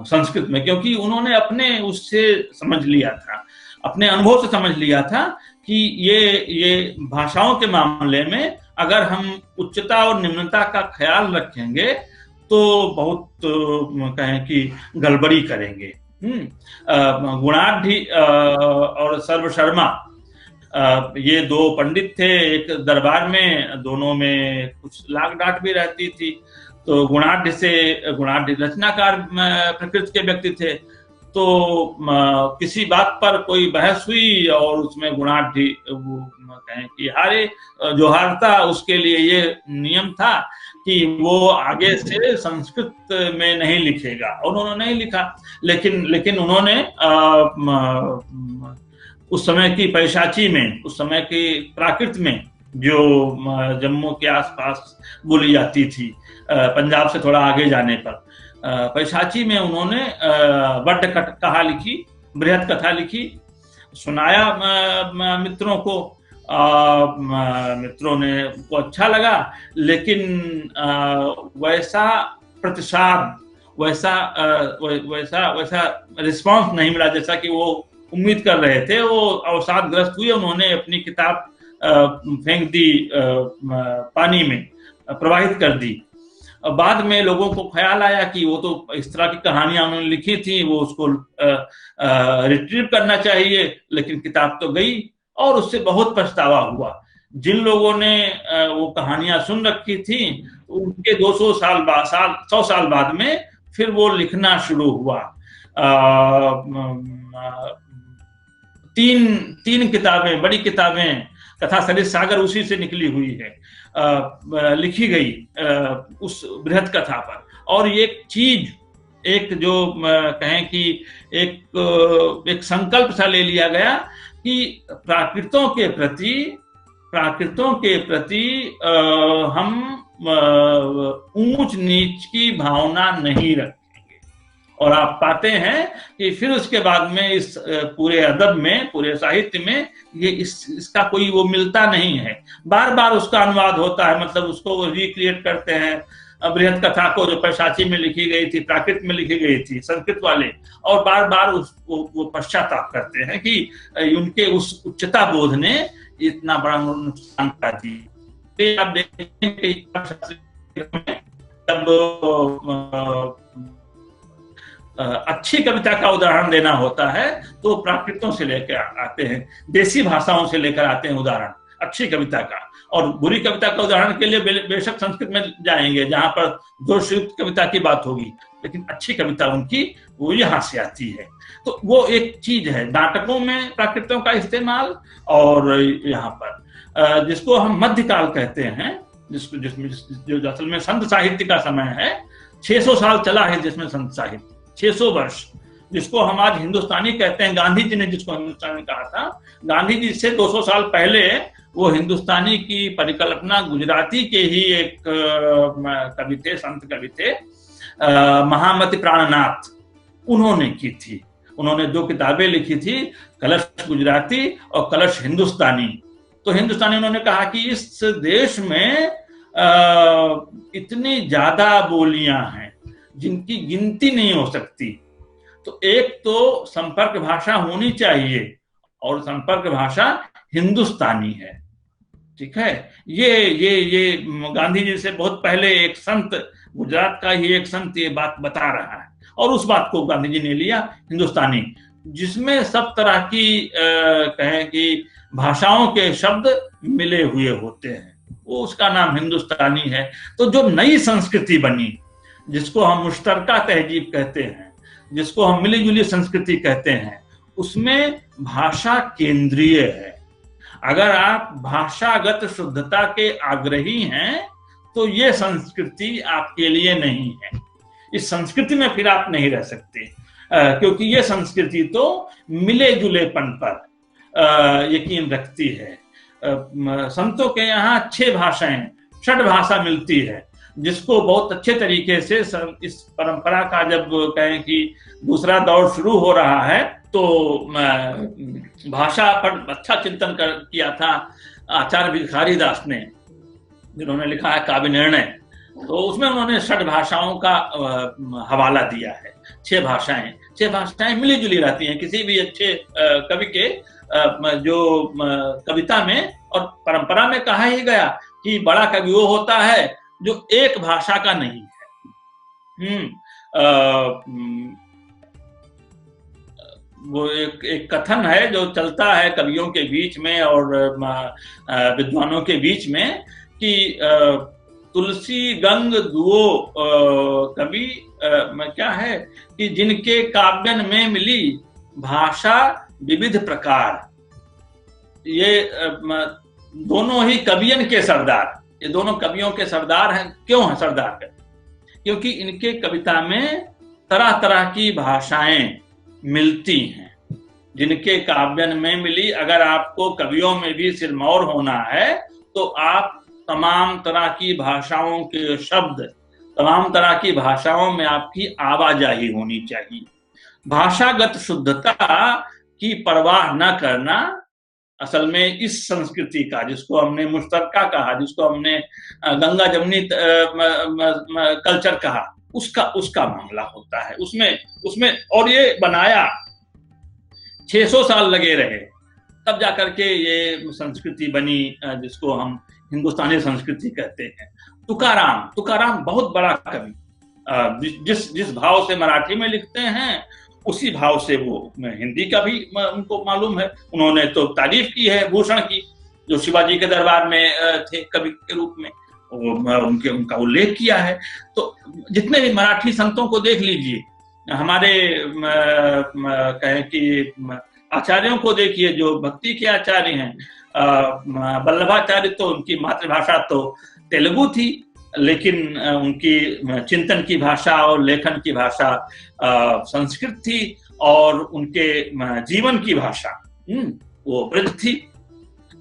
संस्कृत में, क्योंकि उन्होंने अपने उससे समझ लिया था, अपने अनुभव से समझ लिया था कि ये भाषाओं के मामले में अगर हम उच्चता और निम्नता का ख्याल रखेंगे तो बहुत कहें कि गड़बड़ी करेंगे। गुणाढ़ी और सर्व शर्मा, ये 2 पंडित थे एक दरबार में, दोनों में कुछ लाग डांट भी रहती थी। तो गुणाढ़ रचनाकार प्रकृति के व्यक्ति थे, तो किसी बात पर कोई बहस हुई और उसमें गुणाढ़ कहें कि हारे, जो हारता उसके लिए ये नियम था कि वो आगे से संस्कृत में नहीं लिखेगा, और उन्होंने नहीं लिखा। लेकिन उन्होंने उस समय की पैशाची में, उस समय की प्राकृत में, जो जम्मू के आसपास बोली जाती थी, पंजाब से थोड़ा आगे जाने पर, पैशाची में उन्होंने बड्ड कथा लिखी, बृहद कथा लिखी, सुनाया मित्रों को। मित्रों ने को अच्छा लगा, लेकिन वैसा प्रतिसाद, वैसा रिस्पांस नहीं मिला जैसा कि वो उम्मीद कर रहे थे। वो अवसादग्रस्त हुए, उन्होंने अपनी किताब फेंक दी, पानी में प्रवाहित कर दी। बाद में लोगों को ख्याल आया कि वो तो इस तरह की कहानियां उन्होंने लिखी थी, वो उसको रिट्रीव करना चाहिए, लेकिन किताब तो गई और उससे बहुत पछतावा हुआ। जिन लोगों ने वो कहानियां सुन रखी थी, उनके 200 साल बाद, 100 साल बाद में फिर वो लिखना शुरू हुआ। 3 किताबें, बड़ी किताबें, कथा सरित सागर उसी से निकली हुई है, लिखी गई उस बृहद कथा पर। और ये चीज, एक जो कहें कि एक संकल्प सा ले लिया गया कि प्राकृतों के प्रति हम ऊंच नीच की भावना नहीं रखेंगे। और आप पाते हैं कि फिर उसके बाद में इस पूरे अदब में, पूरे साहित्य में ये इसका कोई वो मिलता नहीं है। बार बार उसका अनुवाद होता है, मतलब उसको रिक्रिएट करते हैं। बृहद कथा को जो पैशाची में लिखी गई थी, प्राकृत में लिखी गई थी, संस्कृत वाले, और बार बार वो पश्चाताप करते हैं कि उनके उस उच्चता बोध ने इतना बड़ा नुकसान कर दिया। आप देखेंगे जब अच्छी कविता का उदाहरण देना होता है तो प्राकृतों से लेकर आते हैं, देसी भाषाओं से लेकर आते हैं उदाहरण अच्छी कविता का। और बुरी कविता का उदाहरण के लिए बेशक संस्कृत में जाएंगे जहां पर दोषयुक्त कविता की बात होगी, लेकिन अच्छी कविता उनकी वो यहाँ से आती है। तो वो एक चीज है नाटकों में प्राकृतों का इस्तेमाल, और यहाँ पर जिसको हम मध्यकाल कहते हैं, जिसमें जो असल में संत साहित्य का समय है, 600 साल चला है जिसमें संत साहित्य, 600 वर्ष, जिसको हम आज हिंदुस्तानी कहते हैं। गांधी जी ने जिसको हिंदुस्तानी कहा था, गांधी जी से 200 साल पहले वो हिंदुस्तानी की परिकल्पना गुजराती के ही एक कवि थे, संत कवि थे, महामति प्राणनाथ, उन्होंने की थी। उन्होंने 2 किताबें लिखी थी, कलश गुजराती और कलश हिंदुस्तानी। तो हिंदुस्तानी उन्होंने कहा कि इस देश में इतनी ज्यादा बोलियां हैं जिनकी गिनती नहीं हो सकती, तो एक तो संपर्क भाषा होनी चाहिए, और संपर्क भाषा हिंदुस्तानी है। ठीक है, ये गांधी जी से बहुत पहले एक संत, गुजरात का ही एक संत ये बात बता रहा है, और उस बात को गांधी जी ने लिया हिंदुस्तानी, जिसमें सब तरह की कहें कि भाषाओं के शब्द मिले हुए होते हैं, वो उसका नाम हिंदुस्तानी है। तो जो नई संस्कृति बनी, जिसको हम मुश्तरका तहजीब कहते हैं, जिसको हम मिली जुली संस्कृति कहते हैं, उसमें भाषा केंद्रीय है। अगर आप भाषागत शुद्धता के आग्रही हैं तो ये संस्कृति आपके लिए नहीं है। इस संस्कृति में फिर आप नहीं रह सकते, क्योंकि ये संस्कृति तो मिले जुलेपन पर यकीन रखती है। संतों के यहाँ 6 भाषाएं, 6 भाषा मिलती है, जिसको बहुत अच्छे तरीके से इस परंपरा का जब कहें कि दूसरा दौर शुरू हो रहा है तो भाषा पर अच्छा चिंतन किया था आचार्य भिखारी दास ने, जिन्होंने लिखा है काव्य निर्णय। तो उसमें उन्होंने 6 भाषाओं का हवाला दिया है। 6 भाषाएं मिली जुली रहती हैं किसी भी अच्छे कवि के जो कविता में और परंपरा में कहा ही गया कि बड़ा कवि वो होता है जो एक भाषा का नहीं है। वो एक कथन है जो चलता है कवियों के बीच में और विद्वानों के बीच में कि तुलसी गंग दुओ कवि क्या है कि जिनके काव्यन में मिली भाषा विविध प्रकार। ये दोनों ही कवियन के सरदार, ये दोनों कवियों के सरदार हैं। क्यों हैं सरदार? क्योंकि इनके कविता में तरह तरह की भाषाएं मिलती हैं, जिनके काव्यन में मिली। अगर आपको कवियों में भी सिरमौर होना है तो आप तमाम तरह की भाषाओं के शब्द, तमाम तरह की भाषाओं में आपकी आवाजाही होनी चाहिए। भाषागत शुद्धता की परवाह न करना असल में इस संस्कृति का, जिसको हमने मुश्तरका कहा, जिसको हमने गंगा जमुनी कल्चर कहा, उसका मामला होता है उसमें। और ये बनाया 600 साल लगे रहे, तब जाकर के ये संस्कृति बनी जिसको हम हिंदुस्तानी संस्कृति कहते हैं। तुकाराम बहुत बड़ा कवि, जिस भाव से मराठी में लिखते हैं उसी भाव से वो हिंदी का भी उनको मालूम है। उन्होंने तो तारीफ की है भूषण की, जो शिवाजी के दरबार में थे कवि के रूप में, उनका उल्लेख किया है। तो जितने भी मराठी संतों को देख लीजिए, हमारे कहें कि आचार्यों को देखिए जो भक्ति के आचार्य हैं। वल्लभाचार्य तो उनकी मातृभाषा तो तेलुगु थी, लेकिन उनकी चिंतन की भाषा और लेखन की भाषा संस्कृत थी, और उनके जीवन की भाषा वो ब्रज थी।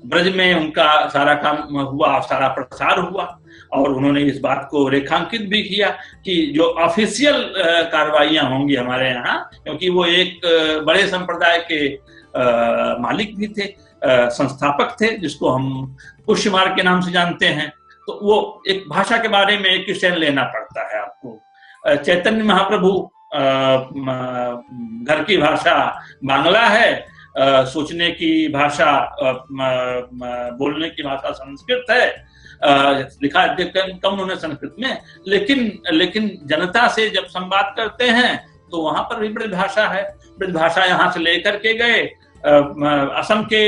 ब्रज में उनका सारा काम हुआ, सारा प्रसार हुआ। और उन्होंने इस बात को रेखांकित भी किया कि जो ऑफिशियल कार्रवाइयां होंगी हमारे यहाँ, क्योंकि वो एक बड़े संप्रदाय के मालिक भी थे, संस्थापक थे, जिसको हम पुष्य मार्ग के नाम से जानते हैं, तो वो एक भाषा के बारे में एक स्टैंड लेना पड़ता है आपको। चैतन्य महाप्रभु घर की भाषा बांग्ला है, सोचने की भाषा, बोलने की भाषा संस्कृत है, लिखा कम उन्होंने संस्कृत में, लेकिन जनता से जब संवाद करते हैं तो वहां पर भी ब्रज भाषा है। ब्रज भाषा यहाँ से लेकर के गए असम के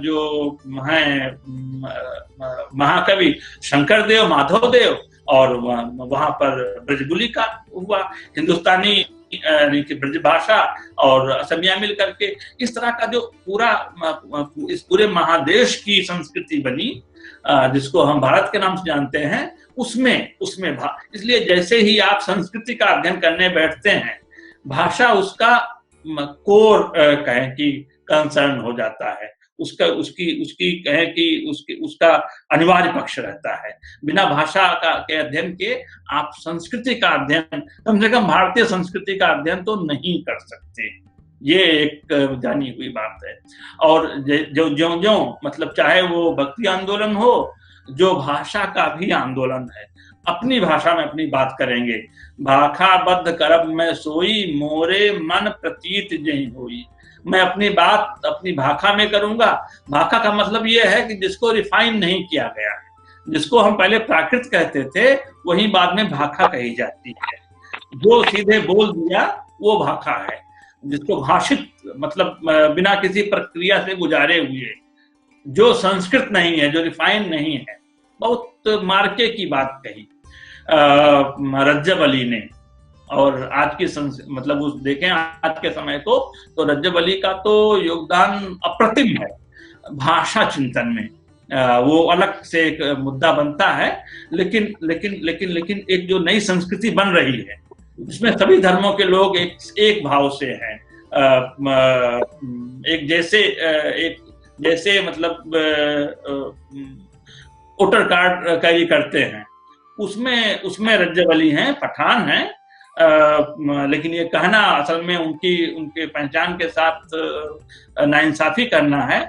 जो हैं महाकवि शंकरदेव, माधवदेव, और वहां पर ब्रजबुली का हुआ, हिंदुस्तानी ब्रज भाषा और असमिया मिल करके इस तरह का जो पूरा इस पूरे महादेश की संस्कृति बनी, जिसको हम भारत के नाम से जानते हैं, उसमें इसलिए जैसे ही आप संस्कृति का अध्ययन करने बैठते हैं, भाषा उसका कोर कहें कि कंसर्न हो जाता है, उसकी कहें कि उसका अनिवार्य पक्ष रहता है। बिना भाषा के अध्ययन के आप संस्कृति का अध्ययन, कम से कम भारतीय संस्कृति का अध्ययन तो नहीं कर सकते। ये एक जानी हुई बात है। और जो मतलब चाहे वो भक्ति आंदोलन हो, जो भाषा का भी आंदोलन है, अपनी भाषा में अपनी बात करेंगे। भाखा बद्ध करब में सोई, मोरे मन प्रतीत जहीं होई। मैं अपनी बात अपनी भाखा में करूंगा। भाखा का मतलब ये है कि जिसको रिफाइन नहीं किया गया है, जिसको हम पहले प्राकृत कहते थे, वही बाद में भाखा कही जाती है। जो सीधे बोल दिया वो भाखा है, जिसको भाषित मतलब बिना किसी प्रक्रिया से गुजारे हुए, जो संस्कृत नहीं है, जो रिफाइन नहीं है। बहुत मार्के की बात कही रज्जब अली ने। और आज की मतलब उस देखें आज के समय को, तो रज्जब अली का तो योगदान अप्रतिम है भाषा चिंतन में। वो अलग से एक मुद्दा बनता है, लेकिन एक जो नई संस्कृति बन रही है, जिसमें सभी धर्मों के लोग एक भाव से हैं, एक जैसे मतलब वोटर कार्ड कैरी करते हैं, उसमें रज्जब अली हैं, पठान हैं। लेकिन ये कहना असल में उनके पहचान के साथ नाइंसाफी करना है।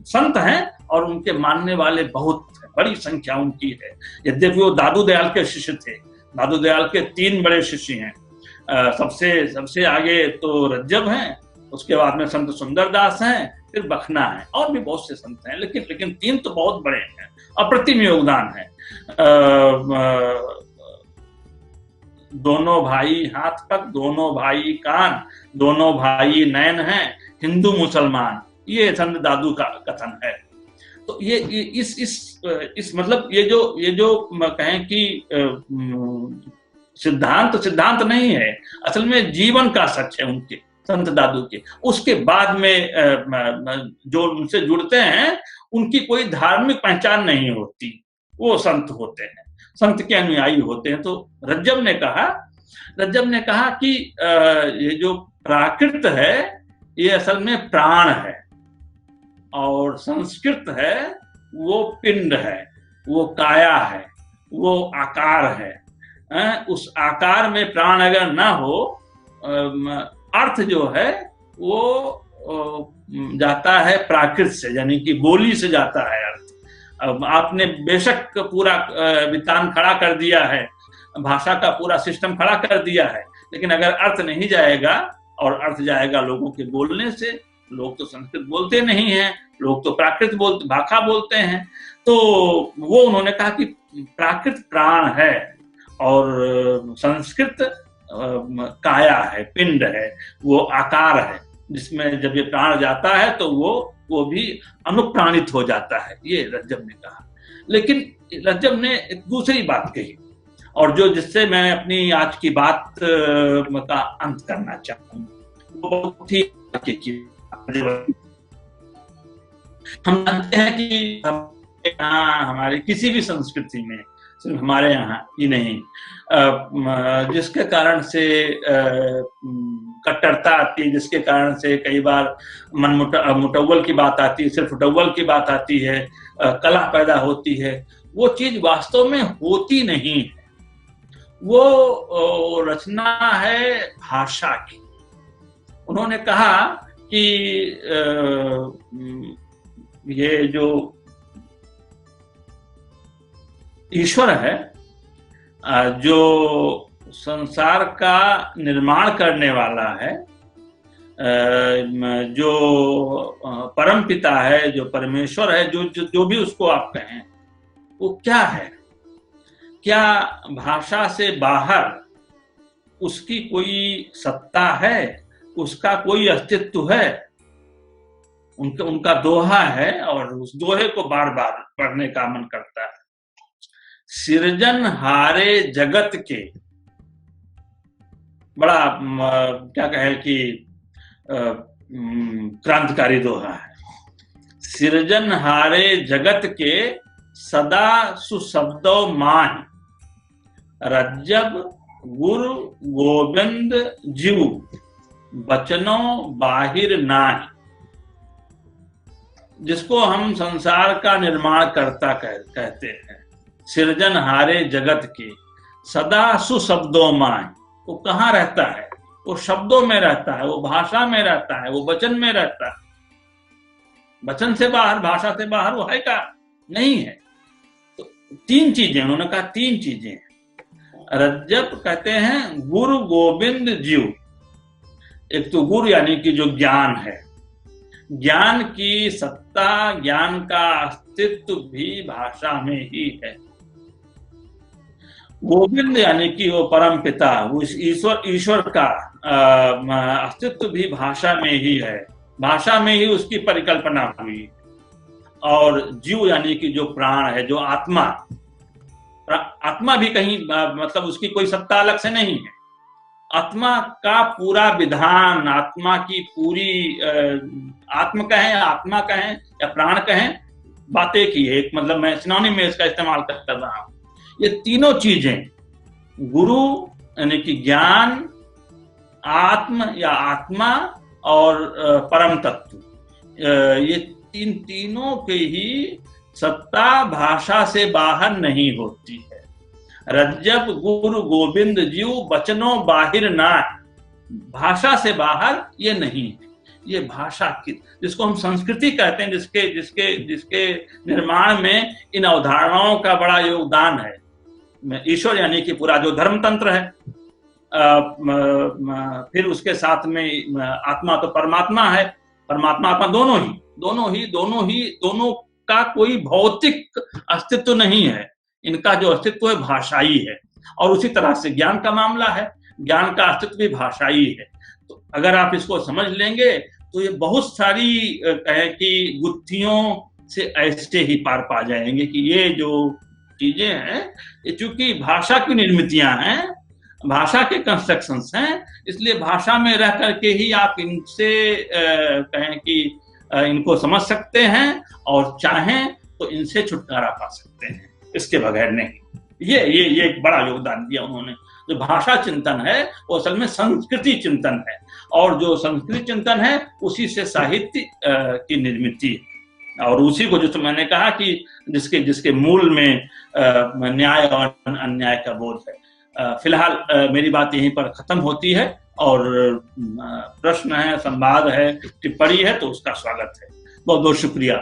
संत हैं और उनके मानने वाले बहुत बड़ी संख्या उनकी है। यद्यपि वो दादू दयाल के शिष्य थे। दादू दयाल के 3 बड़े शिष्य हैं। सबसे आगे तो रज्जब हैं, उसके बाद में संत सुंदरदास हैं, फिर बखना है, और भी बहुत से संत हैं, लेकिन 3 तो बहुत बड़े हैं, अप्रतिम योगदान है। दोनों भाई हाथ पग, दोनों भाई कान, दोनों भाई नयन हैं, हिंदू मुसलमान, ये संत दादू का कथन है। तो ये इस मतलब ये जो कहें कि सिद्धांत नहीं है, असल में जीवन का सच है उनके, संत दादू के। उसके बाद में जो उनसे जुड़ते हैं, उनकी कोई धार्मिक पहचान नहीं होती, वो संत होते हैं, संत के अनुयायी होते हैं। तो रज्जब ने कहा कि ये जो प्राकृत है, ये असल में प्राण है, और संस्कृत है वो पिंड है, वो काया है, वो आकार है। उस आकार में प्राण अगर ना हो, अर्थ जो है वो जाता है प्राकृत से, यानी कि बोली से जाता है अर्थ। अब आपने बेशक पूरा वितान खड़ा कर दिया है, भाषा का पूरा सिस्टम खड़ा कर दिया है, लेकिन अगर अर्थ नहीं जाएगा, और अर्थ जाएगा लोगों के बोलने से, लोग तो संस्कृत बोलते नहीं हैं, लोग तो प्राकृत भाषा बोलते हैं। तो वो उन्होंने कहा कि प्राकृत प्राण है और संस्कृत काया है, पिंड है, वो आकार है, जिसमें जब ये प्राण जाता है तो वो भी अनुप्राणित हो जाता है, ये रज्जब ने कहा। लेकिन रज्जब ने एक दूसरी बात कही, और जिससे मैं अपनी आज की बात का अंत करना चाहूँ, वो बहुत ही हम जानते हैं कि हमारे किसी भी संस्कृति में, सिर्फ हमारे यहाँ ही नहीं, जिसके कारण से कट्टरता आती है, जिसके कारण से कई बार मुटव्वल की बात आती है, सिर्फ मुटव्वल की बात आती है, कलह पैदा होती है, वो चीज वास्तव में होती नहीं है। वो रचना है भाषा की। उन्होंने कहा कि ये जो ईश्वर है, जो संसार का निर्माण करने वाला है, जो परम पिता है, जो परमेश्वर है, जो भी उसको आप कहें, वो क्या है? क्या भाषा से बाहर उसकी कोई सत्ता है? उसका कोई अस्तित्व है? उनका दोहा है और उस दोहे को बार बार पढ़ने का मन करता है। सृजन हारे जगत के, बड़ा क्या कहे कि क्रांतिकारी दोहा है। सृजन हारे जगत के सदा सुशब्दो मान, रज्जब गुरु गोविंद जीव, बचनो बाहिर नाहि। जिसको हम संसार का निर्माण करता कहते हैं, सृजन हारे जगत के सदा सुशब्दों मान। वो कहाँ रहता है? वो शब्दों में रहता है, वो भाषा में रहता है, वो वचन में रहता है। वचन से बाहर, भाषा से बाहर वो है का नहीं है। तो तीन चीजें उन्होंने कहा, तीन चीजें। रज्जब कहते हैं गुरु गोविंद जीव। एक तो गुरु यानी कि जो ज्ञान है, ज्ञान की सत्ता, ज्ञान का अस्तित्व भी भाषा में ही है। गोविंद यानी कि वो परम पिता, वो ईश्वर का अस्तित्व भी भाषा में ही है, भाषा में ही उसकी परिकल्पना हुई। और जीव यानी कि जो प्राण है, जो आत्मा, आत्मा भी कहीं मतलब उसकी कोई सत्ता अलग से नहीं है। आत्मा का पूरा विधान, आत्मा की पूरी, आत्म कहें, आत्मा कहें या प्राण कहें, बातें की है। एक मतलब मैं सिनोनिम में इसका इस्तेमाल कर रहा हूं। ये तीनों चीजें, गुरु यानी कि ज्ञान, आत्म या आत्मा और परम तत्व, ये तीनों के ही सत्ता भाषा से बाहर नहीं होती है। रज्जब गुरु गोविंद जीव, बचनो बाहिर ना। भाषा से बाहर ये नहीं है। ये भाषा की, जिसको हम संस्कृति कहते हैं, जिसके निर्माण में इन अवधारणाओं का बड़ा योगदान है। ईश्वर यानी कि पूरा जो धर्म तंत्र है, फिर उसके साथ में आत्मा तो परमात्मा है, परमात्मा आत्मा दोनों का कोई भौतिक अस्तित्व नहीं है। इनका जो अस्तित्व है भाषाई है। और उसी तरह से ज्ञान का मामला है, ज्ञान का अस्तित्व भी भाषाई है। तो अगर आप इसको समझ लेंगे तो ये बहुत सारी कहें कि गुत्थियों से ऐसे ही पार पा जाएंगे कि ये जो चीजें हैं, ये चूंकि भाषा की निर्मितियां हैं, भाषा के कंस्ट्रक्शंस हैं, इसलिए भाषा में रह करके ही आप इनसे कहें कि इनको समझ सकते हैं और चाहें तो इनसे छुटकारा पा सकते हैं, इसके बगैर नहीं। ये एक बड़ा योगदान दिया उन्होंने। जो भाषा चिंतन है वो असल में संस्कृति चिंतन है, और जो संस्कृति चिंतन है उसी से साहित्य की निर्मित है। और उसी को जो मैंने कहा कि जिसके मूल में न्याय और अन्याय का बोध है। फिलहाल मेरी बात यहीं पर खत्म होती है, और प्रश्न है, संवाद है, टिप्पणी है तो उसका स्वागत है। बहुत बहुत शुक्रिया।